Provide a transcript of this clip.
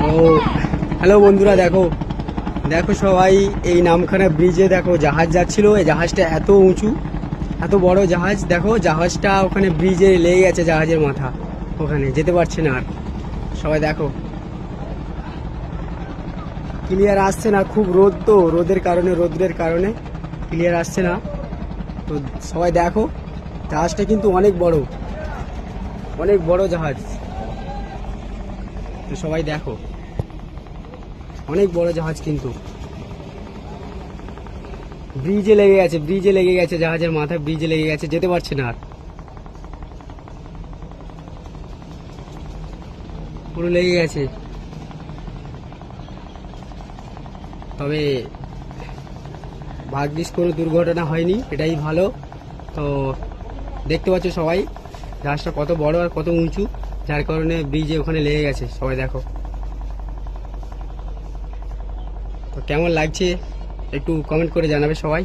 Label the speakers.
Speaker 1: ও hello বন্ধুরা, দেখো দেখো সবাই, এই নামখানা ব্রিজে দেখো জাহাজ যাচ্ছিল। এই জাহাজটা এত উঁচু, এত বড় জাহাজ। দেখো জাহাজটা ওখানে ব্রিজে লেগে গেছে, জাহাজের মাথা ওখানে যেতে পারছে না আর। সবাই দেখো, ক্লিয়ার আসছে না, খুব রোদ তো, রোদের কারণে ক্লিয়ার আসছে না। তো সবাই দেখো, জাহাজটা কিন্তু অনেক বড়, অনেক বড় জাহাজ। তো সবাই দেখো, অনেক বড় জাহাজ কিন্তু ব্রিজে লেগে গেছে, জাহাজের মাথা ব্রিজে লেগে গেছে, যেতে পারছে না আর, পুরো লেগে গেছে। তবে ভাগ্যিস কোনো দুর্ঘটনা হয়নি, এটাই ভালো। তো দেখতে পাচ্ছ সবাই, জাহাজটা কত বড় আর কত উঁচু, যার কারণে ব্রিজে ওখানে লেগে গেছে। সবাই দেখো, তো কেমন লাগছে একটু কমেন্ট করে জানাবে সবাই।